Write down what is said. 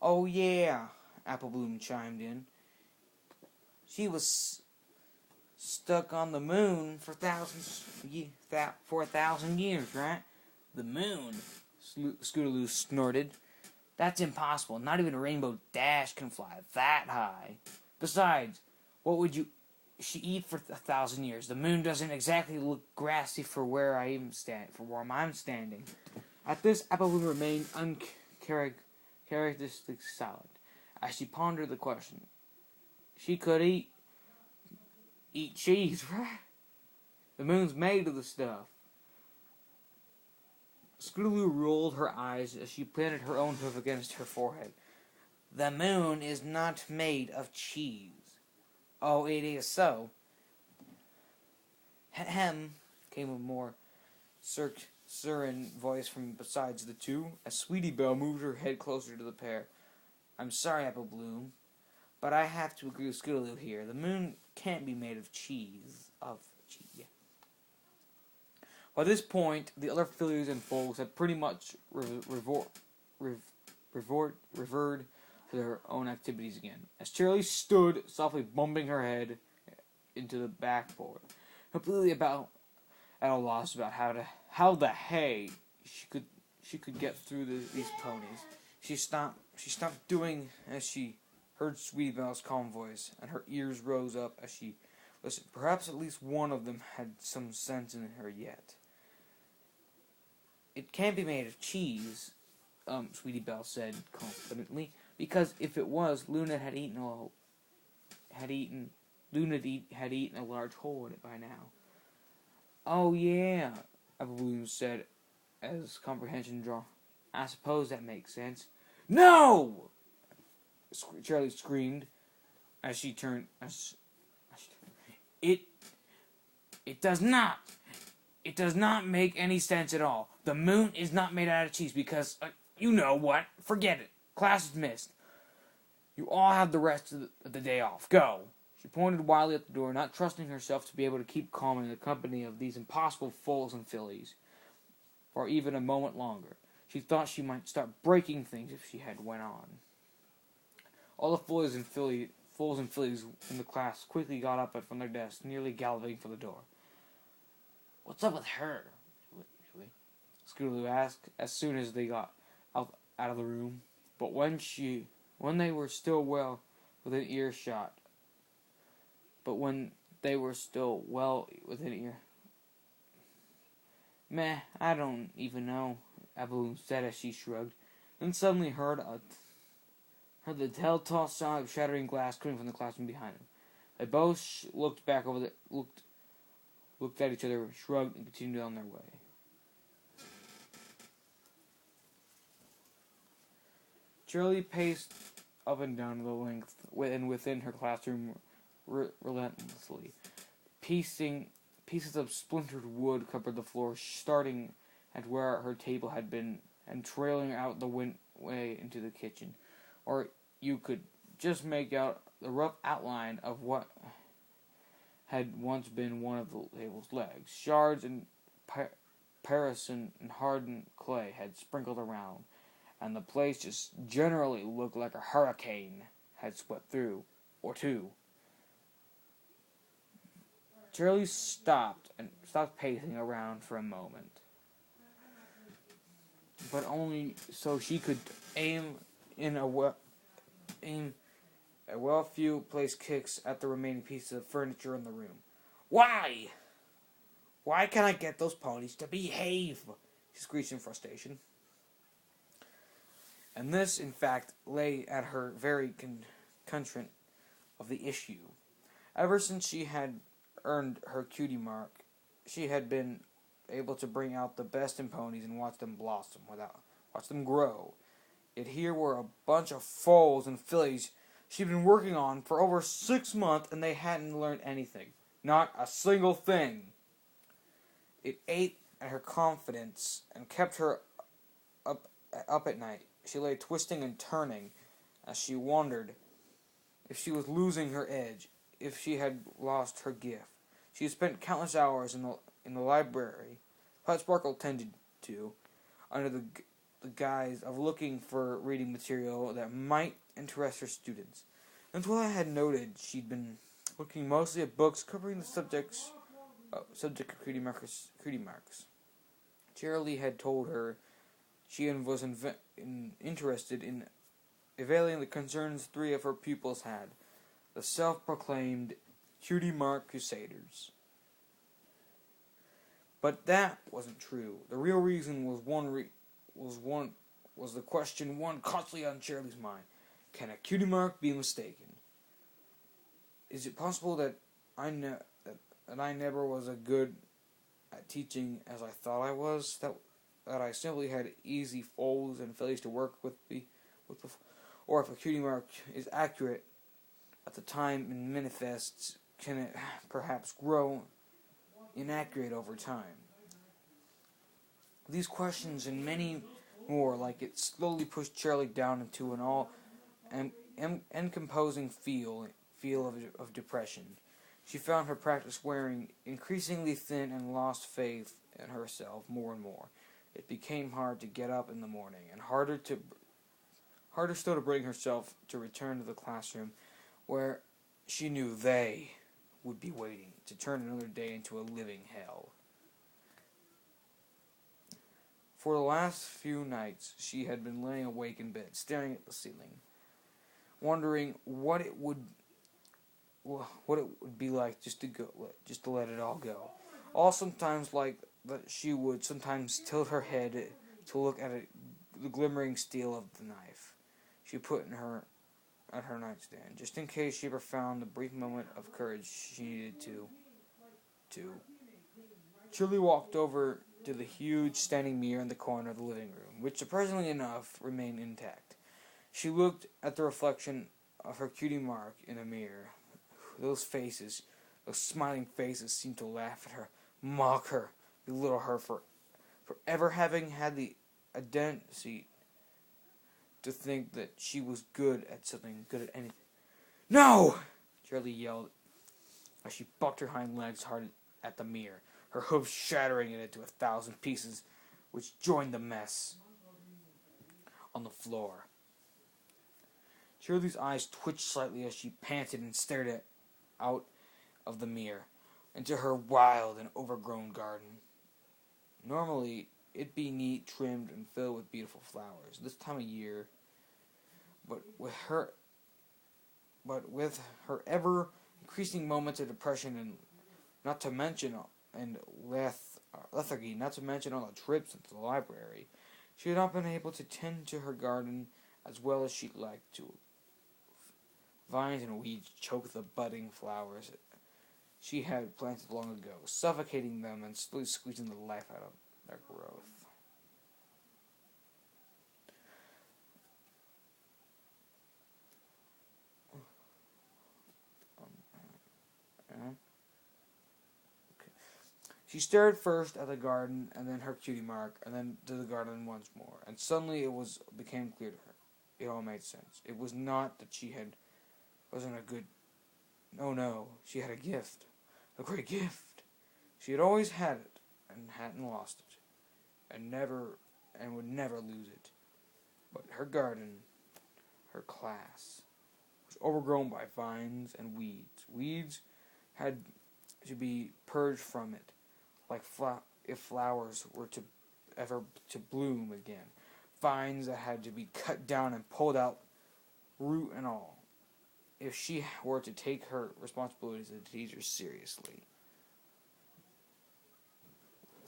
Oh yeah, Apple Bloom chimed in. She was stuck on the moon for for 1,000 years, right? The moon, Scootaloo snorted. That's impossible. Not even Rainbow Dash can fly that high. Besides, what would she eat for 1,000 years? The moon doesn't exactly look grassy for where I'm standing. At this, Apple Bloom remained uncharacteristically silent as she pondered the question. She could eat cheese, right? The moon's made of the stuff. Scootaloo rolled her eyes as she planted her own hoof against her forehead. The moon is not made of cheese. Oh, it is so. Ahem, came a more serene voice from besides the two, as Sweetie Belle moved her head closer to the pair. I'm sorry, Apple Bloom, but I have to agree with Scootaloo here. The moon can't be made of cheese. Yeah. By this point, the other fillies and foals had pretty much reverted to their own activities again, as Cheerilee stood softly bumping her head into the backboard, completely at a loss about how the hay she could get through these ponies. She stopped doing as she heard Sweetie Belle's calm voice, and her ears rose up as she listened. Perhaps at least one of them had some sense in her yet. It can't be made of cheese, Sweetie Belle said confidently, because if it was, Luna had eaten a large hole in it by now. Oh yeah, Apple Bloom said as comprehension drawn. I suppose that makes sense. No! Cheerilee screamed as she turned. It does not. It does not make any sense at all. The moon is not made out of cheese because, you know what? Forget it. Class is missed. You all have the rest of the day off. Go. She pointed wildly at the door, not trusting herself to be able to keep calm in the company of these impossible foals and fillies for even a moment longer. She thought she might start breaking things if she had went on. All the foals and fillies in the class quickly got up from their desks, nearly galloping for the door. What's up with her? Scootaloo asked as soon as they got out of the room. But when they were still well within earshot. Meh, I don't even know, Apple Bloom said as she shrugged. Then suddenly heard the telltale sound of shattering glass coming from the classroom behind them. They both looked back looked at each other, shrugged, and continued on their way. Cheerilee paced up and down the length and within her classroom relentlessly. Pieces of splintered wood covered the floor, starting at where her table had been and trailing out the way into the kitchen. Or you could just make out the rough outline of what had once been one of the table's legs. Shards and Parison and hardened clay had sprinkled around, and the place just generally looked like a hurricane had swept through, or two. Cheerilee stopped pacing around for a moment, but only so she could aim a few place kicks at the remaining pieces of furniture in the room. Why? Why can't I get those ponies to behave? She screeched in frustration. And this, in fact, lay at her very content of the issue. Ever since she had earned her cutie mark, she had been able to bring out the best in ponies and watch them blossom, watch them grow. Yet here were a bunch of foals and fillies she'd been working on for over 6 months, and they hadn't learned anything. Not a single thing. It ate at her confidence and kept her up at night. She lay twisting and turning as she wondered if she was losing her edge, if she had lost her gift. She had spent countless hours in the library, Putt Sparkle tended to, under the the guise of looking for reading material that might interest her students. Until I had noted, she'd been looking mostly at books covering the subject of cutie marks. Cheerilee had told her she was interested in availing the concerns three of her pupils had, the self-proclaimed cutie mark crusaders. But that wasn't true. The real reason was the question one constantly on Cheerilee's mind: can a cutie mark be mistaken? Is it possible that I never was as good at teaching as I thought I was? That I simply had easy folds and failures to work with or if a cutie mark is accurate at the time and manifests, can it perhaps grow inaccurate over time? These questions and many more like it slowly pushed Cheerilee down into an all-encompassing feel of depression. She found her practice wearing increasingly thin and lost faith in herself more and more. It became hard to get up in the morning, and harder still to bring herself to return to the classroom, where she knew they would be waiting to turn another day into a living hell. For the last few nights, she had been laying awake in bed, staring at the ceiling, wondering what it would be like just to let it all go. All sometimes like that she would sometimes tilt her head to look at the glimmering steel of the knife she put at her nightstand, just in case she ever found the brief moment of courage she needed to. Cheerilee walked over to the huge standing mirror in the corner of the living room, which surprisingly enough remained intact. She looked at the reflection of her cutie mark in the mirror. Those smiling faces seemed to laugh at her, mock her, belittle her for ever having had the audacity to think that she was good at something, good at anything. "No!" Cheerilee yelled as she bucked her hind legs hard at the mirror, her hooves shattering it into 1,000 pieces, which joined the mess on the floor. Cheerilee's eyes twitched slightly as she panted and stared out of the mirror into her wild and overgrown garden. Normally, it'd be neat, trimmed, and filled with beautiful flowers this time of year, but with her ever increasing moments of depression and lethargy, not to mention all the trips into the library, she had not been able to tend to her garden as well as she'd like to. Vines and weeds choked the budding flowers she had planted long ago, suffocating them and slowly squeezing the life out of their growth. She stared first at the garden, and then her cutie mark, and then to the garden once more, and suddenly became clear to her. It all made sense. It was not that she wasn't a good. No, she had a gift, a great gift. She had always had it, and hadn't lost it, and would never lose it. But her garden, her class, was overgrown by vines and weeds. Weeds had to be purged from it, like if flowers were ever to bloom again. Vines that had to be cut down and pulled out, root and all, if she were to take her responsibilities as a teacher seriously.